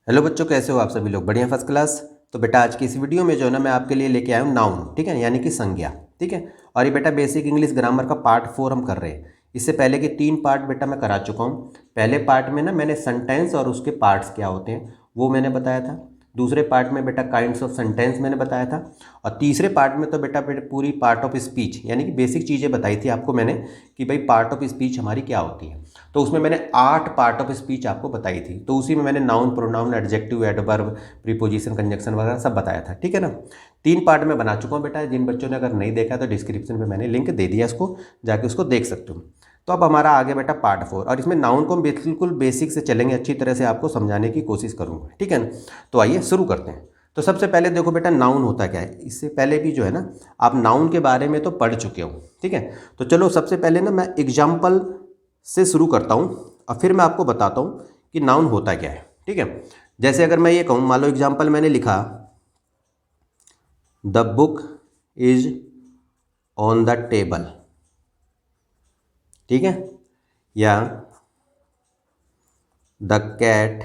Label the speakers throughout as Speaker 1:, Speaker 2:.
Speaker 1: Hello बच्चों, कैसे हो आप सभी लोग? बढ़िया, फर्स्ट क्लास। तो बेटा आज की इस वीडियो में जो है ना मैं आपके लिए लेके आया हूँ नाउन, ठीक है, यानी कि संज्ञा। ठीक है। और ये बेटा बेसिक इंग्लिश ग्रामर का पार्ट 4 हम कर रहे हैं। इससे पहले के 3 पार्ट बेटा मैं करा चुका हूँ। पहले पार्ट में ना मैंने सेंटेंस और उसके पार्ट्स क्या होते हैं वो मैंने बताया था। दूसरे पार्ट में बेटा काइंड्स ऑफ सेंटेंस मैंने बताया था। और तीसरे पार्ट में तो बेटा पूरी पार्ट ऑफ स्पीच यानी कि बेसिक चीज़ें बताई थी आपको मैंने कि भाई पार्ट ऑफ स्पीच हमारी क्या होती है। तो उसमें मैंने 8 पार्ट ऑफ स्पीच आपको बताई थी। तो उसी में मैंने noun, pronoun, adjective, adverb, preposition, conjunction वगैरह सब बताया था। ठीक है ना। 3 पार्ट में बना चुका हूँ बेटा। जिन बच्चों ने अगर नहीं देखा तो डिस्क्रिप्शन में मैंने लिंक दे दिया, इसको जाके उसको देख सकते हो। तो अब हमारा आ गया बेटा पार्ट 4 और इसमें नाउन को हम बिल्कुल बेसिक से चलेंगे, अच्छी तरह से आपको समझाने की कोशिश करूँगा। ठीक है ना। तो आइए शुरू करते हैं। तो सबसे पहले देखो बेटा नाउन होता क्या है। इससे पहले भी जो है ना आप नाउन के बारे में तो पढ़ चुके हो। ठीक है। तो चलो सबसे पहले ना मैं एग्जाम्पल से शुरू करता हूँ और फिर मैं आपको बताता हूँ कि नाउन होता क्या है। ठीक है। जैसे अगर मैं ये कहूँ, मान लो एग्जाम्पल मैंने लिखा the book is on the table. ठीक है। या the cat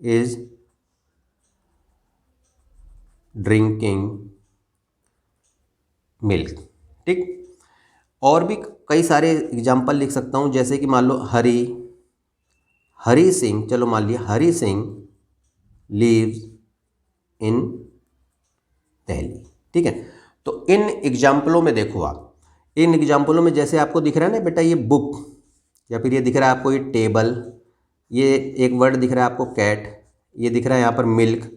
Speaker 1: is drinking milk. ठीक। और भी कई सारे एग्जाम्पल लिख सकता हूँ, जैसे कि मान लो हरी सिंह, चलो मान लिया हरी सिंह लिव्स इन दिल्ली। ठीक है। तो इन एग्जाम्पलों में देखो आप, इन एग्जाम्पलों में जैसे आपको दिख रहा है ना बेटा ये बुक, या फिर ये दिख रहा है आपको ये टेबल, ये एक वर्ड दिख रहा है आपको कैट, ये दिख रहा है यहाँ पर मिल्क,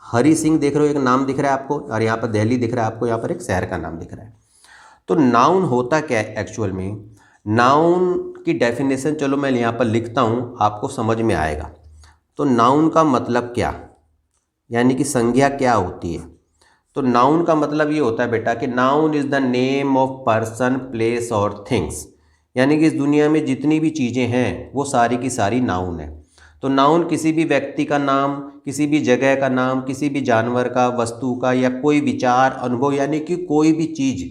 Speaker 1: हरी सिंह देख रहे हो एक नाम दिख रहा है आपको, और यहाँ पर दिल्ली दिख रहा है आपको, यहाँ पर एक शहर का नाम दिख रहा है। तो नाउन होता क्या है एक्चुअल में? नाउन की डेफिनेशन चलो मैं यहाँ पर लिखता हूँ, आपको समझ में आएगा। तो नाउन का मतलब क्या, यानी कि संज्ञा क्या होती है? तो नाउन का मतलब ये होता है बेटा कि noun is the name of person, place और थिंग्स। यानी कि इस दुनिया में जितनी भी चीज़ें हैं वो सारी की सारी नाउन है। तो नाउन किसी भी व्यक्ति का नाम, किसी भी जगह का नाम, किसी भी जानवर का, वस्तु का, या कोई विचार, अनुभव, यानी कि कोई भी चीज़,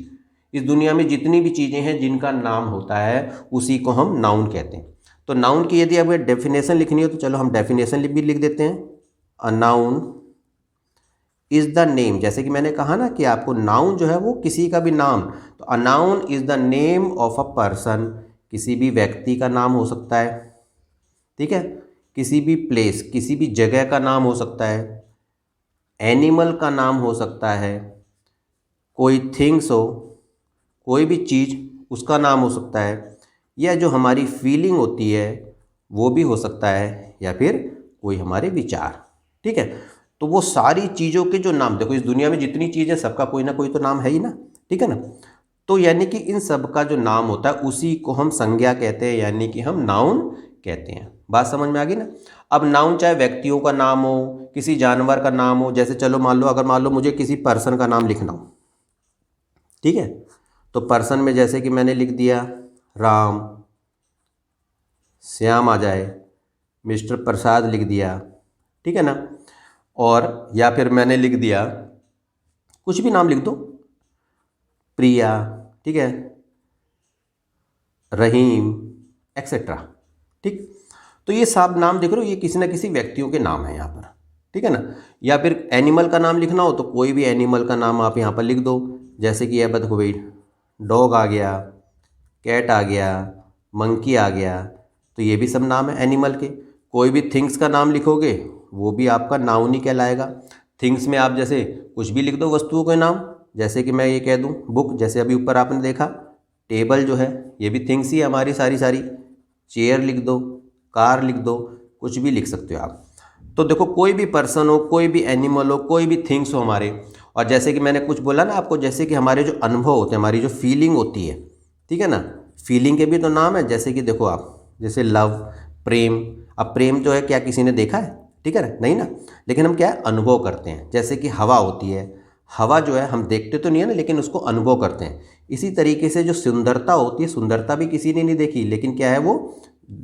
Speaker 1: इस दुनिया में जितनी भी चीज़ें हैं जिनका नाम होता है उसी को हम नाउन कहते हैं। तो नाउन की यदि अगर डेफिनेशन लिखनी हो तो चलो हम डेफिनेशन भी लिख देते हैं। A noun is the name, जैसे कि मैंने कहा ना कि आपको नाउन जो है वो किसी का भी नाम, तो a noun is the name of a person, किसी भी व्यक्ति का नाम हो सकता है। ठीक है। किसी भी प्लेस, किसी भी जगह का नाम हो सकता है। एनिमल का नाम हो सकता है। कोई थिंग्स हो, कोई भी चीज़ उसका नाम हो सकता है। या जो हमारी फीलिंग होती है वो भी हो सकता है, या फिर कोई हमारे विचार। ठीक है। तो वो सारी चीज़ों के जो नाम, देखो इस दुनिया में जितनी चीज़ें सबका कोई ना कोई तो नाम है ही ना। ठीक है ना। तो यानी कि इन सब का जो नाम होता है उसी को हम संज्ञा कहते हैं, यानी कि हम नाउन कहते हैं। बात समझ में आ गई ना। अब नाउन चाहे व्यक्तियों का नाम हो, किसी जानवर का नाम हो, जैसे चलो मान लो अगर मान लो मुझे किसी पर्सन का नाम लिखना हो। ठीक है। तो पर्सन में जैसे कि मैंने लिख दिया राम, श्याम आ जाए, मिस्टर प्रसाद लिख दिया। ठीक है ना। और या फिर मैंने लिख दिया कुछ भी नाम लिख दो, प्रिया, ठीक है, रहीम, एक्सेट्रा। ठीक। तो ये सब नाम देख रहे हो, ये किसी ना किसी व्यक्तियों के नाम है यहाँ पर। ठीक है ना। या फिर एनिमल का नाम लिखना हो तो कोई भी एनिमल का नाम आप यहाँ पर लिख दो, जैसे कि यह देखो भाई डॉग आ गया, कैट आ गया, मंकी आ गया, तो ये भी सब नाम है एनिमल के। कोई भी थिंग्स का नाम लिखोगे वो भी आपका नाउन ही कहलाएगा। थिंग्स में आप जैसे कुछ भी लिख दो वस्तुओं के नाम, जैसे कि मैं ये कह दूं बुक, जैसे अभी ऊपर आपने देखा, टेबल जो है ये भी थिंग्स ही है हमारी सारी सारी। चेयर लिख दो, कार लिख दो, कुछ भी लिख सकते हो आप। तो देखो कोई भी पर्सन हो, कोई भी एनिमल हो, कोई भी थिंग्स हो हमारे, और जैसे कि मैंने कुछ बोला ना आपको, जैसे कि हमारे जो अनुभव होते हैं, हमारी जो फीलिंग होती है, ठीक है ना, फीलिंग के भी तो नाम है। जैसे कि देखो आप, जैसे लव, प्रेम। अब प्रेम जो है क्या किसी ने देखा है? ठीक है ना, नहीं ना। लेकिन हम क्या है अनुभव करते हैं। जैसे कि हवा होती है, हवा जो है हम देखते तो नहीं है ना, लेकिन उसको अनुभव करते हैं। इसी तरीके से जो सुंदरता होती है, सुंदरता भी किसी ने नहीं देखी, लेकिन क्या है वो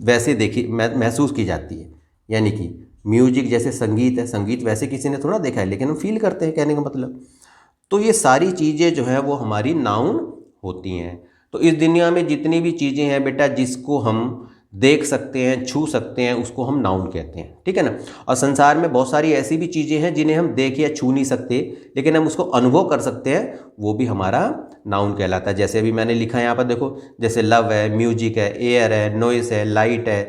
Speaker 1: वैसे देखी, महसूस की जाती है। यानी कि म्यूजिक, जैसे संगीत है, संगीत वैसे किसी ने थोड़ा देखा है, लेकिन हम फील करते हैं, कहने का मतलब। तो ये सारी चीज़ें जो है वो हमारी नाउन होती हैं। तो इस दुनिया में जितनी भी चीज़ें हैं बेटा जिसको हम देख सकते हैं, छू सकते हैं, उसको हम नाउन कहते हैं, ठीक है ना। और संसार में बहुत सारी ऐसी भी चीज़ें हैं जिन्हें हम देख या छू नहीं सकते, लेकिन हम उसको अनुभव कर सकते हैं, वो भी हमारा नाउन कहलाता है। जैसे अभी मैंने लिखा है यहाँ पर देखो, जैसे लव है, म्यूजिक है, एयर है, नॉइस है, लाइट है,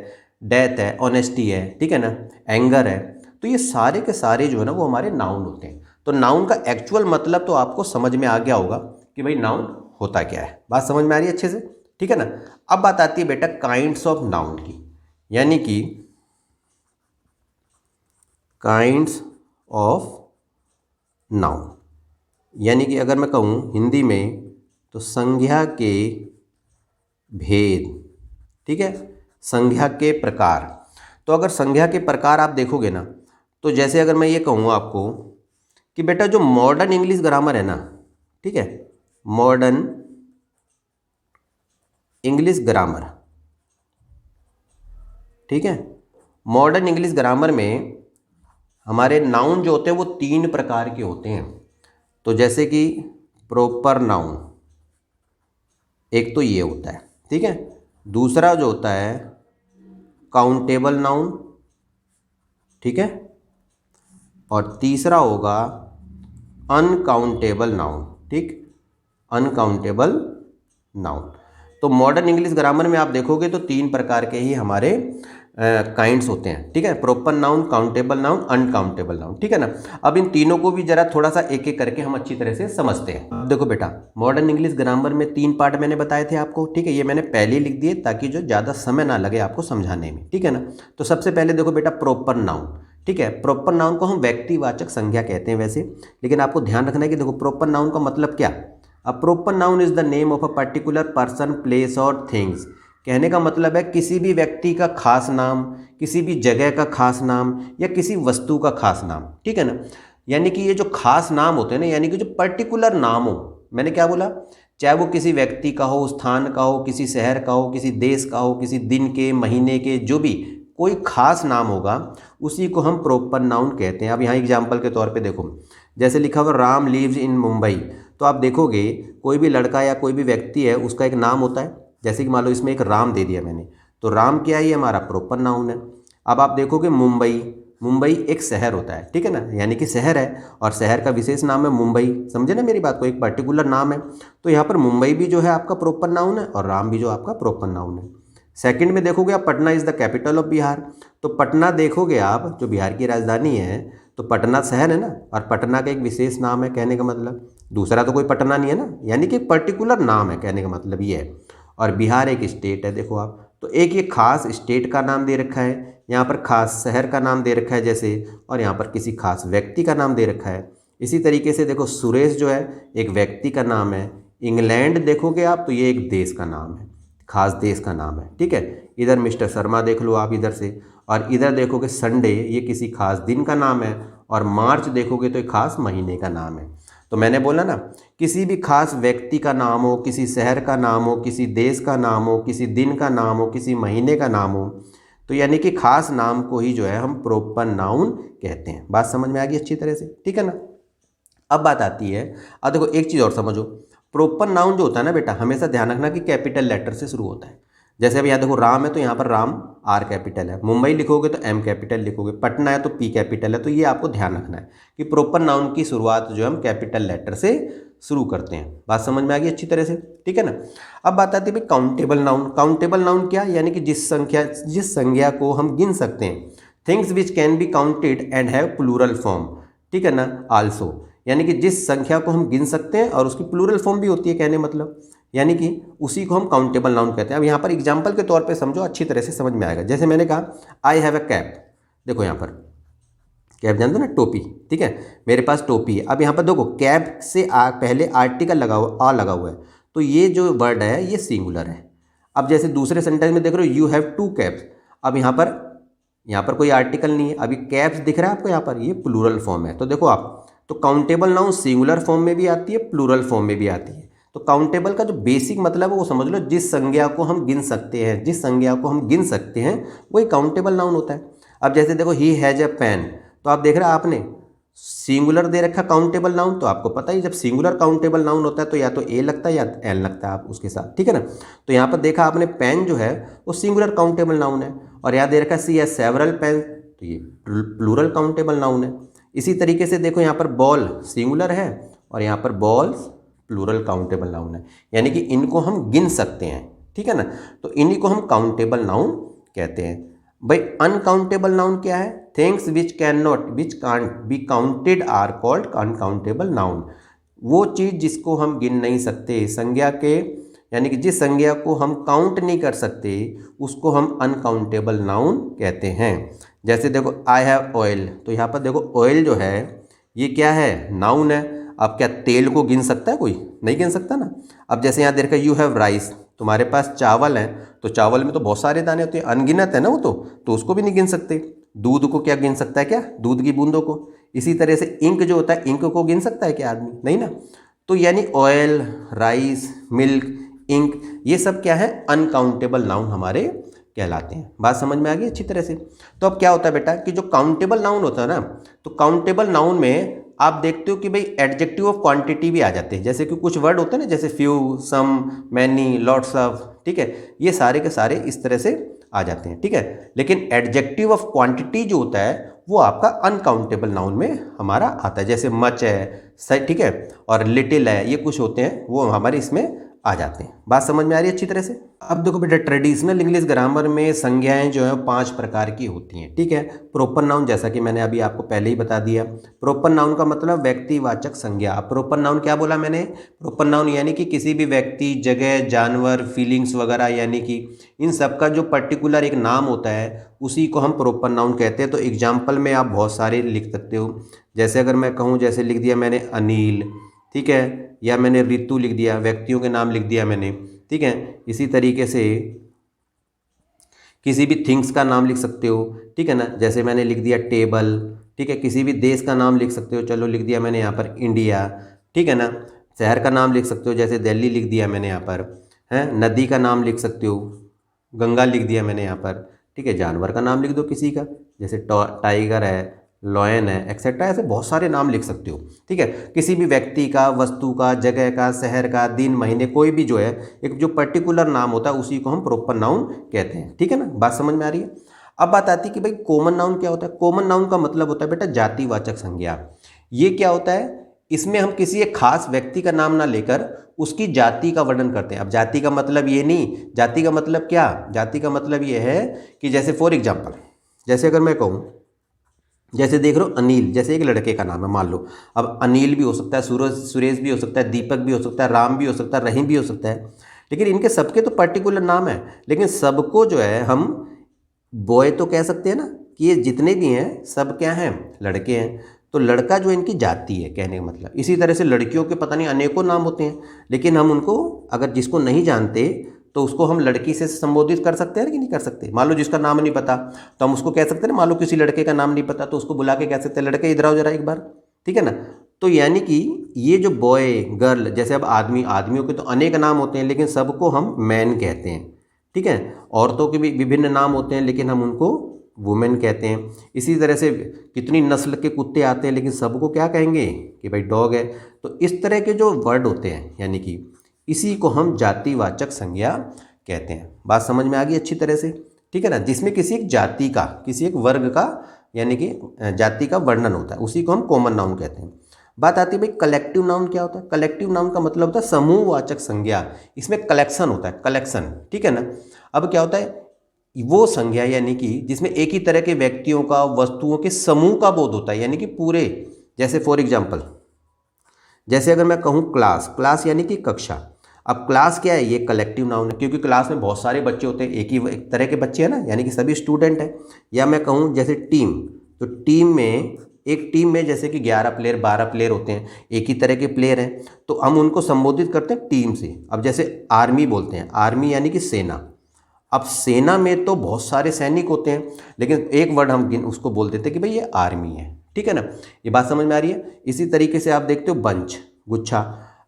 Speaker 1: डेथ है, ऑनेस्टी है, ठीक है ना, एंगर है। तो ये सारे के सारे जो है ना वो हमारे नाउन होते हैं। तो नाउन का एक्चुअल मतलब तो आपको समझ में आ गया होगा कि भाई नाउन होता क्या है। बात समझ में आ रही है अच्छे से, ठीक है ना। अब बात आती है बेटा काइंड्स ऑफ नाउन की, यानी कि काइंड्स ऑफ नाउन, यानी कि अगर मैं कहूँ हिंदी में तो संज्ञा के भेद, ठीक है, संज्ञा के प्रकार। तो अगर संज्ञा के प्रकार आप देखोगे ना, तो जैसे अगर मैं ये कहूँ आपको कि बेटा जो मॉडर्न इंग्लिश ग्रामर है ना, ठीक है, मॉडर्न इंग्लिश ग्रामर, ठीक है, मॉडर्न इंग्लिश ग्रामर में हमारे नाउन जो होते हैं वो 3 प्रकार के होते हैं। तो जैसे कि प्रॉपर नाउन, एक तो ये होता है, ठीक है, दूसरा जो होता है काउंटेबल नाउन, ठीक है, और तीसरा होगा अनकाउंटेबल नाउन, ठीक, अनकाउंटेबल नाउन। तो मॉडर्न इंग्लिश ग्रामर में आप देखोगे तो 3 प्रकार के ही हमारे काइंड्स होते हैं, ठीक है, proper noun, countable noun, uncountable noun, ठीक है ना। अब इन तीनों को भी जरा थोड़ा सा एक एक करके हम अच्छी तरह से समझते हैं। अब देखो बेटा, मॉडर्न इंग्लिश ग्रामर में 3 पार्ट मैंने बताए थे आपको, ठीक है, ये मैंने पहले लिख दिए ताकि जो ज़्यादा समय ना लगे आपको समझाने में, ठीक है ना। तो सबसे पहले देखो बेटा प्रॉपर नाउन, ठीक है, प्रॉपर नाउन को हम व्यक्तिवाचक संज्ञा कहते हैं वैसे, लेकिन आपको ध्यान रखना है कि देखो प्रॉपर नाउन का मतलब क्या। A proper noun is the name of a particular person, place और थिंग्स। कहने का मतलब है किसी भी व्यक्ति का खास नाम, किसी भी जगह का खास नाम या किसी वस्तु का खास नाम, ठीक है ना। यानी कि ये जो खास नाम होते हैं ना, यानी कि जो पर्टिकुलर नाम हो, मैंने क्या बोला, चाहे वो किसी व्यक्ति का हो, स्थान का हो, किसी शहर का हो, किसी देश का हो, किसी दिन के, महीने के, जो भी कोई खास नाम होगा उसी को हम प्रॉपर नाउन कहते हैं। अब यहाँ एग्जाम्पल के तौर पे देखो, जैसे लिखा हुआ राम लिव्स इन मुंबई, तो आप देखोगे कोई भी लड़का या कोई भी व्यक्ति है उसका एक नाम होता है। जैसे कि मान लो इसमें एक राम दे दिया मैंने, तो राम क्या है, ये हमारा प्रॉपर नाउन है। अब आप देखोगे मुंबई, मुंबई एक शहर होता है, ठीक है ना, यानी कि शहर है और शहर का विशेष नाम है मुंबई, समझे ना मेरी बात को, एक पर्टिकुलर नाम है। तो यहाँ पर मुंबई भी जो है आपका प्रॉपर नाउन है और राम भी जो आपका प्रॉपर नाउन है। सेकंड में देखोगे आप, Patna is the capital of Bihar, तो पटना देखोगे आप जो बिहार की राजधानी है, तो पटना शहर है ना, और पटना का एक विशेष नाम है, कहने का मतलब दूसरा तो कोई पटना नहीं है ना, यानी कि एक पर्टिकुलर नाम है, कहने का मतलब ये है। और बिहार एक स्टेट है, देखो आप, तो एक ये खास स्टेट का नाम दे रखा है, यहाँ पर खास शहर का नाम दे रखा है जैसे, और यहाँ पर किसी खास व्यक्ति का नाम दे रखा है। इसी तरीके से देखो सुरेश जो है एक व्यक्ति का नाम है, इंग्लैंड देखोगे आप तो ये एक देश का नाम है, खास देश का नाम है, ठीक है। इधर मिस्टर शर्मा देख लो आप इधर से, और इधर देखोगे संडे, ये किसी खास दिन का नाम है, और मार्च देखोगे तो एक खास महीने का नाम है। तो मैंने बोला ना, किसी भी खास व्यक्ति का नाम हो, किसी शहर का नाम हो, किसी देश का नाम हो, किसी दिन का नाम हो, किसी महीने का नाम हो, तो यानी कि खास नाम को ही जो है हम प्रॉपर नाउन कहते हैं। बात समझ में आ गई अच्छी तरह से, ठीक है ना। अब बात आती है, अब देखो एक चीज़ और समझो, प्रॉपर नाउन जो होता है ना बेटा, हमेशा ध्यान रखना कि कैपिटल लेटर से शुरू होता है। जैसे अब यहाँ देखो राम है तो यहाँ पर राम आर कैपिटल है, मुंबई लिखोगे तो एम कैपिटल लिखोगे, पटना है तो पी कैपिटल है। तो ये आपको ध्यान रखना है कि प्रॉपर नाउन की शुरुआत जो हम कैपिटल लेटर से शुरू करते हैं। बात समझ में आ गई अच्छी तरह से, ठीक है ना। अब बात आती है भाई काउंटेबल नाउन। काउंटेबल नाउन क्या, यानी कि जिस संज्ञा को हम गिन सकते हैं, things which can be counted and have plural form, ठीक है ना, आल्सो, यानी कि जिस संख्या को हम गिन सकते हैं और उसकी प्लूरल फॉर्म भी होती है, कहने मतलब, यानी कि उसी को हम काउंटेबल नाउन कहते हैं। अब यहाँ पर एग्जाम्पल के तौर पे समझो, अच्छी तरह से समझ में आएगा। जैसे मैंने कहा आई हैव अ कैप, देखो यहाँ पर कैप जानते हो ना, टोपी, ठीक है, मेरे पास टोपी है। अब यहाँ पर देखो कैप से पहले आर्टिकल लगा हुआ, आ लगा हुआ है, तो ये जो वर्ड है ये सिंगुलर है। अब जैसे दूसरे सेंटेंस में देख रहे हो यू हैव 2 कैप्स, अब यहाँ पर कोई आर्टिकल नहीं है, अभी कैप्स दिख रहा है आपको, यहाँ पर ये प्लूरल फॉर्म है। तो देखो आप, तो काउंटेबल नाउन सिंगुलर फॉर्म में भी आती है, प्लूरल फॉर्म में भी आती है। तो काउंटेबल का जो बेसिक मतलब है वो समझ लो, जिस संज्ञा को हम गिन सकते हैं, जिस संज्ञा को हम गिन सकते हैं वही काउंटेबल नाउन होता है। अब जैसे देखो ही हैज अ पेन, तो आप देख रहे हैं आपने, सिंगुलर दे रखा काउंटेबल नाउन, तो आपको पता ही जब सिंगुलर काउंटेबल नाउन होता है तो या तो ए लगता है या एल लगता है आप उसके साथ, ठीक है ना। तो यहाँ पर देखा आपने पेन जो है वो सिंगुलर काउंटेबल नाउन है, और यहाँ दे रखा सी है सेवरल पेन, तो ये प्लूरल काउंटेबल नाउन है। इसी तरीके से देखो यहाँ पर बॉल सिंगुलर है और यहाँ पर बॉल्स प्लूरल काउंटेबल नाउन है, यानी कि इनको हम गिन सकते हैं, ठीक है ना। तो इन्हीं को हम काउंटेबल नाउन कहते हैं। भाई अनकाउंटेबल नाउन क्या है? Things which can't be counted are called uncountable noun. वो चीज़ जिसको हम गिन नहीं सकते, संज्ञा के यानी कि जिस संज्ञा को हम काउंट नहीं कर सकते उसको हम अनकाउंटेबल नाउन कहते हैं। जैसे देखो आई हैव ऑयल, तो यहाँ पर देखो ऑयल जो है ये क्या है? नाउन है। अब क्या तेल को गिन सकता है कोई? नहीं गिन सकता ना। अब जैसे यहाँ देखा यू हैव राइस, तुम्हारे पास चावल है, तो चावल में तो बहुत सारे दाने होते हैं, अनगिनत है ना वो, तो उसको भी नहीं गिन सकते। दूध को क्या गिन सकता है? क्या दूध की बूंदों को। इसी तरह से इंक जो होता है, इंक को गिन सकता है क्या आदमी? नहीं ना। तो यानी ऑयल, राइस, मिल्क, इंक, ये सब क्या है? अनकाउंटेबल नाउन हमारे कहलाते हैं। बात समझ में आ गई अच्छी तरह से। तो अब क्या होता है बेटा कि जो काउंटेबल नाउन होता है ना, तो काउंटेबल नाउन में आप देखते हो कि भाई एडजेक्टिव ऑफ क्वांटिटी भी आ जाते हैं। जैसे कि कुछ वर्ड होते हैं ना, जैसे few, some, many, lots of, ठीक है, ये सारे के सारे इस तरह से आ जाते हैं, ठीक है। लेकिन एडजेक्टिव ऑफ क्वांटिटी जो होता है वो आपका अनकाउंटेबल नाउन में हमारा आता है। जैसे मच है, ठीक है, और लिटिल है, ये कुछ होते हैं वो हमारे इसमें आ जाते हैं। बात समझ में आ रही है अच्छी तरह से। अब देखो बेटा ट्रेडिशनल इंग्लिश ग्रामर में संज्ञाएं जो है 5 प्रकार की होती हैं, ठीक है। प्रोपर नाउन, जैसा कि मैंने अभी आपको पहले ही बता दिया, प्रोपर नाउन का मतलब व्यक्तिवाचक संज्ञा। अब प्रोपर नाउन क्या बोला मैंने? प्रोपर नाउन यानी कि किसी भी व्यक्ति, जगह, जानवर, फीलिंग्स वगैरह, यानी कि इन सब का जो पर्टिकुलर एक नाम होता है उसी को हम प्रोपर नाउन कहते हैं। तो एग्जाम्पल में आप बहुत सारे लिख सकते हो। जैसे अगर मैं कहूँ, जैसे लिख दिया मैंने अनिल, ठीक है, या मैंने ऋतु लिख दिया, व्यक्तियों के नाम लिख दिया मैंने, ठीक है। इसी तरीके से किसी भी थिंग्स का नाम लिख सकते हो, ठीक है ना। जैसे मैंने लिख दिया टेबल, ठीक है। किसी भी देश का नाम लिख सकते हो, चलो लिख दिया मैंने यहाँ पर इंडिया, ठीक है ना। शहर का नाम लिख सकते हो, जैसे दिल्ली लिख दिया मैंने यहाँ पर, है। नदी का नाम लिख सकते हो, गंगा लिख दिया मैंने यहाँ पर, ठीक है। जानवर का नाम लिख दो किसी का, जैसे टाइगर है, लॉयन है, एक्सेट्रा, ऐसे बहुत सारे नाम लिख सकते हो, ठीक है। किसी भी व्यक्ति का, वस्तु का, जगह का, शहर का, दिन, महीने, कोई भी जो है एक जो पर्टिकुलर नाम होता है उसी को हम प्रॉपर नाउन कहते हैं, ठीक है ना। बात समझ में आ रही है। अब बात आती है कि भाई कॉमन नाउन क्या होता है। कॉमन नाउन का मतलब होता है बेटा जातिवाचक संज्ञा। ये क्या होता है? इसमें हम किसी एक खास व्यक्ति का नाम ना लेकर उसकी जाति का वर्णन करते हैं। अब जाति का मतलब ये नहीं, जाति का मतलब क्या? जाति का मतलब ये है कि जैसे फॉर एग्जाम्पल, जैसे अगर मैं कहूँ, जैसे देख रहे हो अनिल, जैसे एक लड़के का नाम है मान लो। अब अनिल भी हो सकता है, सुरेश भी हो सकता है, दीपक भी हो सकता है, राम भी हो सकता है, रहीम भी हो सकता है। लेकिन इनके सबके तो पर्टिकुलर नाम है, लेकिन सबको जो है हम बॉय तो कह सकते हैं ना, कि ये जितने भी हैं सब क्या हैं? लड़के हैं। तो लड़का जो इनकी जाति है, कहने का मतलब। इसी तरह से लड़कियों के पता नहीं अनेकों नाम होते हैं, लेकिन हम उनको अगर जिसको नहीं जानते तो उसको हम लड़की से संबोधित कर सकते हैं कि नहीं कर सकते। मान लो जिसका नाम नहीं पता तो हम उसको कह सकते हैं ना, मान लो किसी लड़के का नाम नहीं पता तो उसको बुला के कह सकते हैं, लड़के इधर आओ जरा एक बार, ठीक है ना। तो यानी कि ये जो बॉय, गर्ल, जैसे अब आदमियों के तो अनेक नाम होते हैं लेकिन सबको हम मैन कहते हैं, ठीक है। औरतों के भी विभिन्न नाम होते हैं लेकिन हम उनको वुमेन कहते हैं। इसी तरह से कितनी नस्ल के कुत्ते आते हैं लेकिन सबको क्या कहेंगे कि भाई डॉग है। तो इस तरह के जो वर्ड होते हैं यानी कि इसी को हम जातिवाचक संज्ञा कहते हैं। बात समझ में आ गई अच्छी तरह से, ठीक है ना। जिसमें किसी एक जाति का, किसी एक वर्ग का यानी कि जाति का वर्णन होता है, उसी को हम कॉमन नाउन कहते हैं। बात आती है भाई कलेक्टिव नाउन क्या होता है। कलेक्टिव नाउन का मतलब होता है समूहवाचक संज्ञा। इसमें कलेक्शन होता है, कलेक्शन, ठीक है ना। अब क्या होता है, वो संज्ञा यानी कि जिसमें एक ही तरह के व्यक्तियों का, वस्तुओं के समूह का बोध होता है, यानी कि पूरे। जैसे फॉर एग्जाम्पल, जैसे अगर मैं कहूँ क्लास यानी कि कक्षा। अब क्लास क्या है? ये कलेक्टिव नाउन है, क्योंकि क्लास में बहुत सारे बच्चे होते हैं, एक तरह के बच्चे हैं ना, यानी कि सभी स्टूडेंट हैं। या मैं कहूँ जैसे टीम, तो एक टीम में जैसे कि 11 प्लेयर 12 प्लेयर होते हैं, एक ही तरह के प्लेयर हैं, तो हम उनको संबोधित करते हैं टीम से। अब जैसे आर्मी बोलते हैं, आर्मी यानी कि सेना। अब सेना में तो बहुत सारे सैनिक होते हैं लेकिन एक वर्ड हम उसको बोल देते हैं कि भाई ये आर्मी है, ठीक है ना। ये बात समझ में आ रही है। इसी तरीके से आप देखते हो बंच, गुच्छा।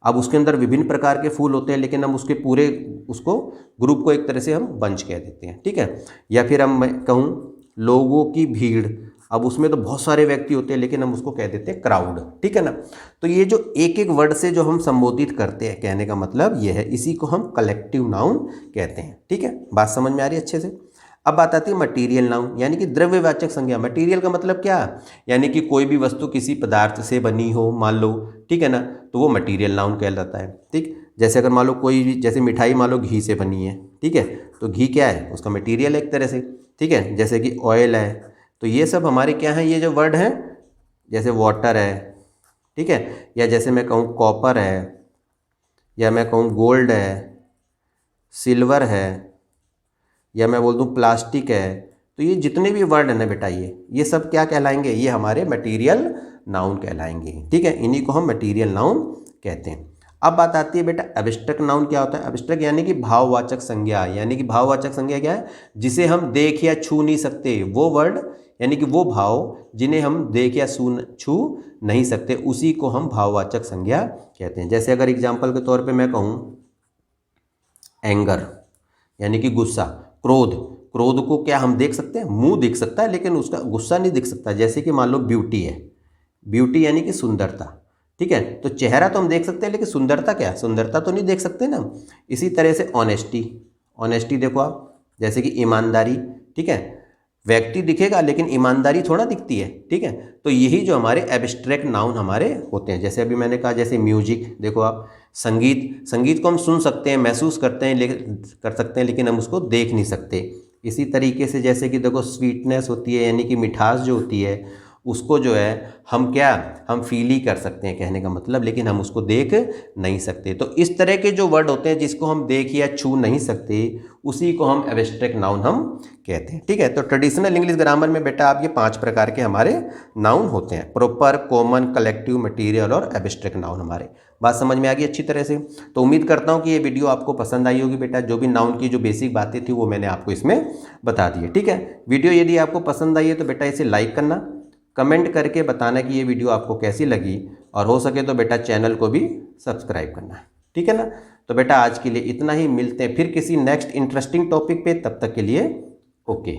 Speaker 1: अब उसके अंदर विभिन्न प्रकार के फूल होते हैं लेकिन हम उसके पूरे उसको ग्रुप को एक तरह से हम बंच कह देते हैं, ठीक है। या फिर हम मैं कहूँ लोगों की भीड़। अब उसमें तो बहुत सारे व्यक्ति होते हैं, लेकिन हम उसको कह देते हैं क्राउड, ठीक है ना। तो ये जो एक एक वर्ड से जो हम संबोधित करते हैं, कहने का मतलब ये है, इसी को हम कलेक्टिव नाउन कहते हैं, ठीक है। बात समझ में आ रही है अच्छे से। अब बात आती है मटीरियल नाउन, यानी कि द्रव्यवाचक संज्ञा। मटीरियल का मतलब क्या, यानी कि कोई भी वस्तु किसी पदार्थ से बनी हो, मान लो, ठीक है ना, तो वो मटीरियल नाउन कहलाता है, ठीक। जैसे अगर मान लो कोई भी, जैसे मिठाई मान लो घी से बनी है, ठीक है, तो घी क्या है, उसका मटीरियल एक तरह से, ठीक है। जैसे कि ऑयल है, तो ये सब हमारे क्या हैं, ये जो वर्ड हैं, जैसे वाटर है, ठीक है, या जैसे मैं कहूँ कॉपर है, या मैं कहूँ गोल्ड है, सिल्वर है, या मैं बोल दूँ प्लास्टिक है, तो ये जितने भी वर्ड है ना बेटा, ये सब क्या कहलाएंगे, ये हमारे मटीरियल नाउन कहलाएंगे, ठीक है। इन्हीं को हम मटीरियल नाउन कहते हैं। अब बात आती है बेटा एब्स्ट्रैक्ट नाउन क्या होता है। एब्स्ट्रैक्ट यानी कि भाववाचक संज्ञा, यानी कि भाववाचक संज्ञा क्या है, जिसे हम देख या छू नहीं सकते, वो वर्ड यानी कि वो भाव जिन्हें हम देख या छू नहीं सकते, उसी को हम भाववाचक संज्ञा कहते हैं। जैसे अगर एग्जाम्पल के तौर पे मैं कहूँ एंगर, यानी कि गुस्सा, क्रोध, क्रोध को क्या हम देख सकते हैं, मुंह दिख सकता है, लेकिन उसका गुस्सा नहीं दिख सकता। जैसे कि मान लो ब्यूटी है, ब्यूटी यानी कि सुंदरता, ठीक है, तो चेहरा तो हम देख सकते हैं, लेकिन सुंदरता क्या, सुंदरता तो नहीं देख सकते ना। इसी तरह से ऑनेस्टी, ऑनेस्टी देखो आप, जैसे कि ईमानदारी, ठीक है, व्यक्ति दिखेगा लेकिन ईमानदारी थोड़ा दिखती है, ठीक है। तो यही जो हमारे एब्स्ट्रैक्ट नाउन हमारे होते हैं। जैसे अभी मैंने कहा, जैसे म्यूजिक देखो आप, संगीत, संगीत को हम सुन सकते हैं, महसूस करते हैं, कर सकते हैं, लेकिन हम उसको देख नहीं सकते। इसी तरीके से जैसे कि देखो स्वीटनेस होती है, यानी कि मिठास जो होती है, उसको जो है हम क्या, हम फील ही कर सकते हैं, कहने का मतलब, लेकिन हम उसको देख नहीं सकते। तो इस तरह के जो वर्ड होते हैं जिसको हम देख या छू नहीं सकते, उसी को हम एब्स्ट्रैक्ट नाउन हम कहते हैं, ठीक है। तो ट्रेडिशनल इंग्लिश ग्रामर में बेटा आप ये 5 प्रकार के हमारे नाउन होते हैं, प्रॉपर, कॉमन, कलेक्टिव, मटीरियल और एब्स्ट्रैक्ट नाउन हमारे। बात समझ में आ गई अच्छी तरह से। तो उम्मीद करता हूँ कि ये वीडियो आपको पसंद आई होगी बेटा। जो भी नाउन की जो बेसिक बातें थी वो मैंने आपको इसमें बता दी है, ठीक है। वीडियो यदि आपको पसंद आई है तो बेटा इसे लाइक करना, कमेंट करके बताना कि ये वीडियो आपको कैसी लगी, और हो सके तो बेटा चैनल को भी सब्सक्राइब करना, ठीक है ना। तो बेटा आज के लिए इतना ही, मिलते हैं फिर किसी नेक्स्ट इंटरेस्टिंग टॉपिक पे, तब तक के लिए ओके।